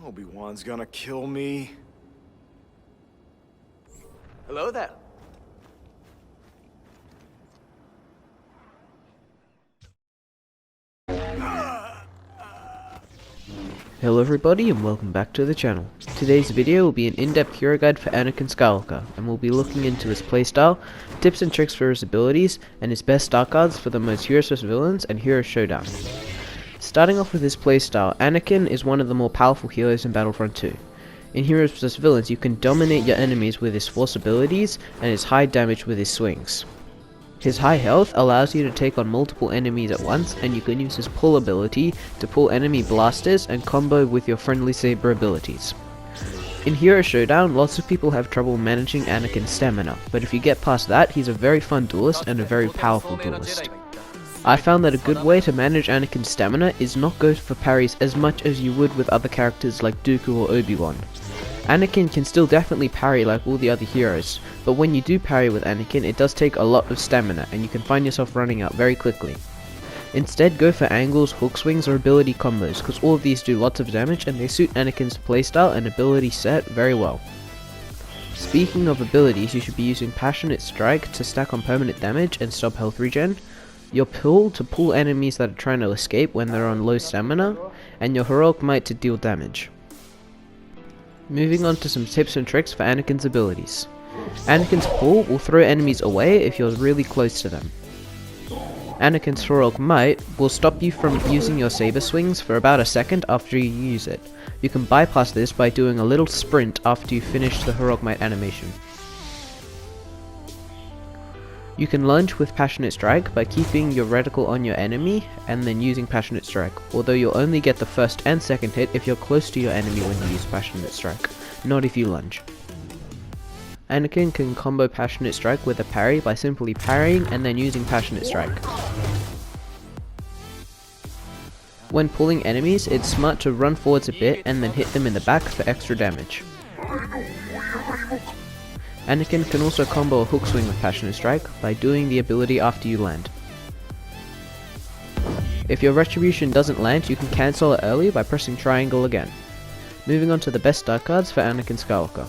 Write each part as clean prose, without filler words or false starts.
Obi-Wan's gonna kill me. Hello there. Hello everybody and welcome back to the channel. Today's video will be an in-depth hero guide for Anakin Skywalker, and we'll be looking into his playstyle, tips and tricks for his abilities, and his best start cards for the most Heroes vs Villains and Hero Showdown. Starting off with his playstyle, Anakin is one of the more powerful heroes in Battlefront 2. In Heroes vs Villains, you can dominate your enemies with his force abilities and his high damage with his swings. His high health allows you to take on multiple enemies at once, and you can use his pull ability to pull enemy blasters and combo with your friendly saber abilities. In Hero Showdown, lots of people have trouble managing Anakin's stamina, but if you get past that, he's a very fun duelist and a very powerful duelist. I found that a good way to manage Anakin's stamina is not go for parries as much as you would with other characters like Dooku or Obi-Wan. Anakin can still definitely parry like all the other heroes, but when you do parry with Anakin, it does take a lot of stamina and you can find yourself running out very quickly. Instead, go for angles, hook swings, or ability combos, because all of these do lots of damage and they suit Anakin's playstyle and ability set very well. Speaking of abilities, you should be using Passionate Strike to stack on permanent damage and stop health regen, your Pull to pull enemies that are trying to escape when they're on low stamina, and your Heroic Might to deal damage. Moving on to some tips and tricks for Anakin's abilities. Anakin's Pull will throw enemies away if you're really close to them. Anakin's Heroic Might will stop you from using your saber swings for about a second after you use it. You can bypass this by doing a little sprint after you finish the Heroic Might animation. You can lunge with Passionate Strike by keeping your reticle on your enemy and then using Passionate Strike, although you'll only get the first and second hit if you're close to your enemy when you use Passionate Strike, not if you lunge. Anakin can combo Passionate Strike with a parry by simply parrying and then using Passionate Strike. When pulling enemies, it's smart to run forwards a bit and then hit them in the back for extra damage. Anakin can also combo a hook swing with Passionate Strike by doing the ability after you land. If your Retribution doesn't land, you can cancel it early by pressing triangle again. Moving on to the best start cards for Anakin Skywalker.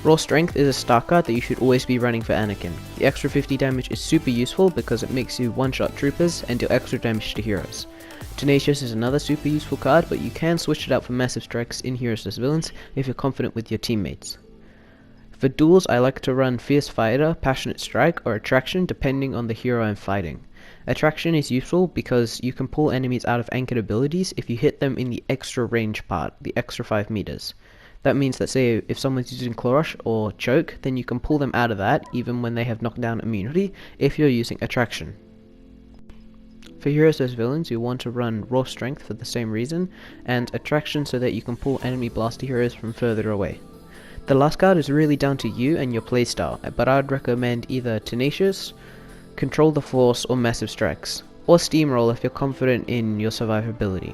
Raw Strength is a start card that you should always be running for Anakin. The extra 50 damage is super useful because it makes you one-shot troopers and deal extra damage to heroes. Tenacious is another super useful card, but you can switch it out for massive strikes in Heroes vs Villains if you're confident with your teammates. For duels, I like to run Fierce Fighter, Passionate Strike, or Attraction depending on the hero I'm fighting. Attraction is useful because you can pull enemies out of anchored abilities if you hit them in the extra range part, the extra 5 meters. That means that say if someone's using Claw Rush or Choke, then you can pull them out of that even when they have knockdown immunity if you're using Attraction. For Heroes vs Villains, you want to run Raw Strength for the same reason, and Attraction so that you can pull enemy blaster heroes from further away. The last card is really down to you and your playstyle, but I would recommend either Tenacious, Control the Force, or Massive Strikes, or Steamroll if you're confident in your survivability.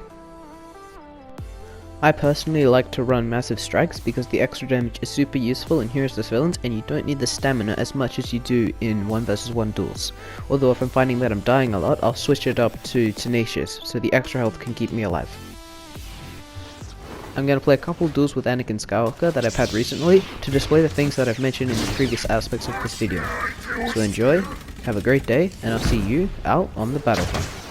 I personally like to run Massive Strikes because the extra damage is super useful in Heroes vs Villains and you don't need the stamina as much as you do in 1 vs 1 duels. Although if I'm finding that I'm dying a lot, I'll switch it up to Tenacious so the extra health can keep me alive. I'm going to play a couple duels with Anakin Skywalker that I've had recently to display the things that I've mentioned in the previous aspects of this video. So enjoy, have a great day, and I'll see you out on the battlefront.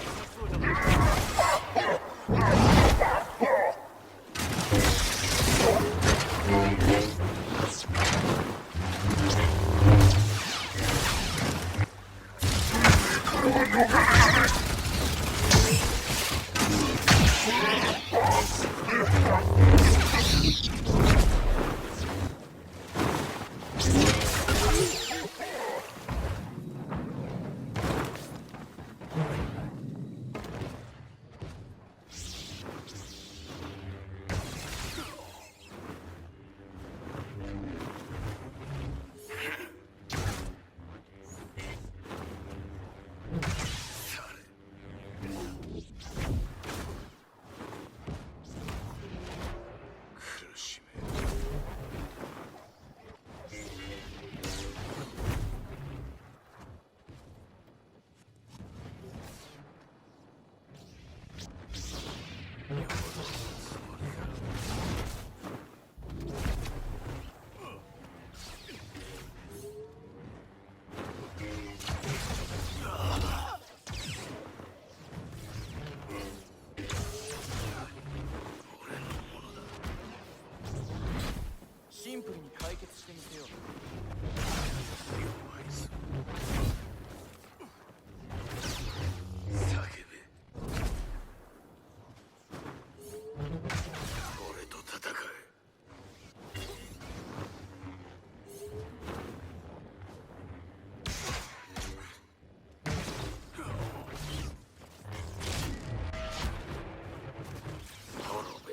してみせよう。叫べ。俺と戦え。滅べ。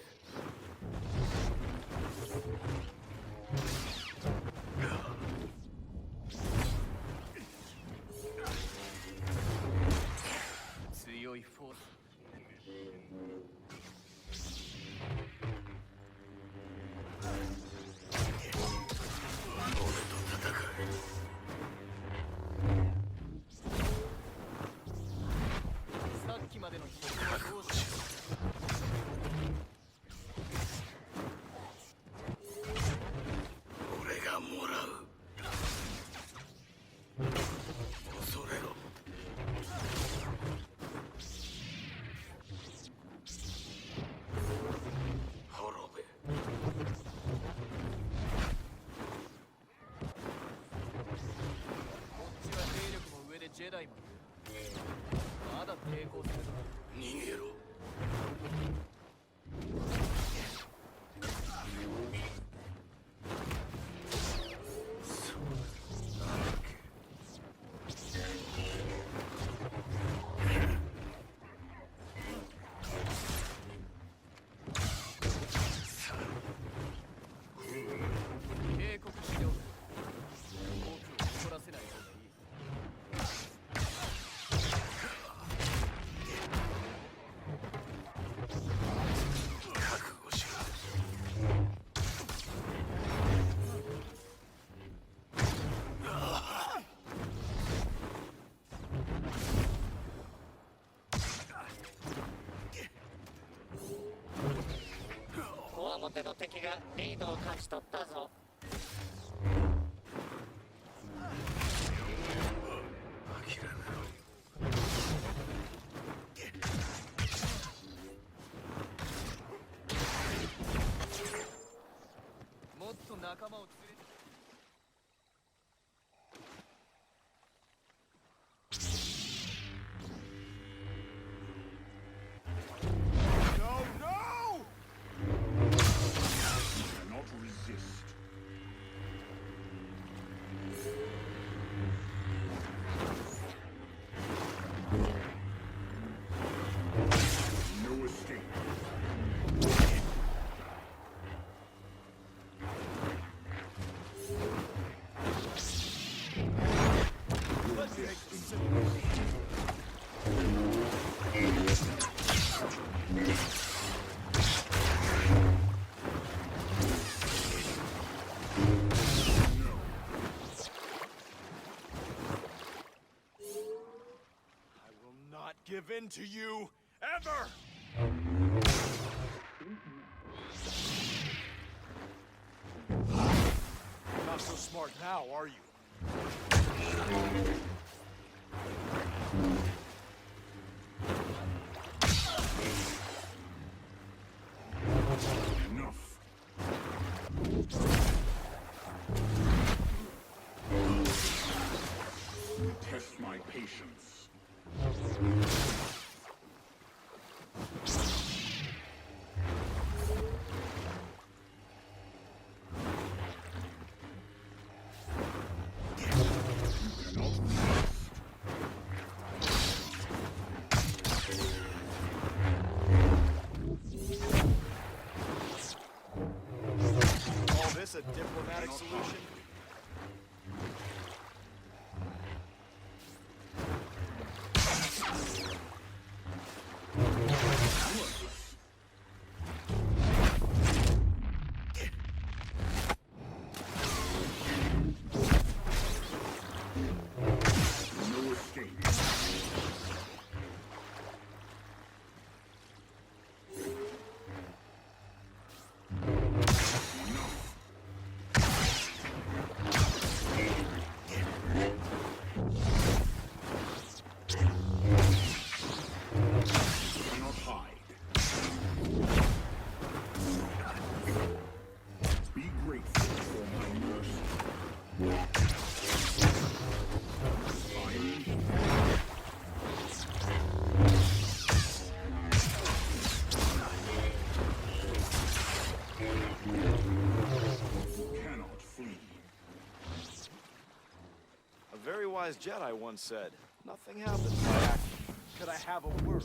強いフォース。俺と戦え。さっきまでの人覚悟しろ。俺がもらう。恐れろ。滅べ。こっちは兵力も上でジェダイもいる。まだ抵抗するのか。逃げろ。警告しておく。僕を怒らせない方がいい。覚悟し表の敵がリードを勝ち取ったぞ。諦めろ。もっと仲間を連れて。No, no! Cannot resist. No escape. Let's make this simple. I will not give in to you ever. Not so smart now, are you? Enough. Test my patience. You cannot resist. All this a diplomatic solution? No escape. Cannot hide. Be grateful for my mercy. wise Jedi once said, nothing happens by accident. Could I have a word?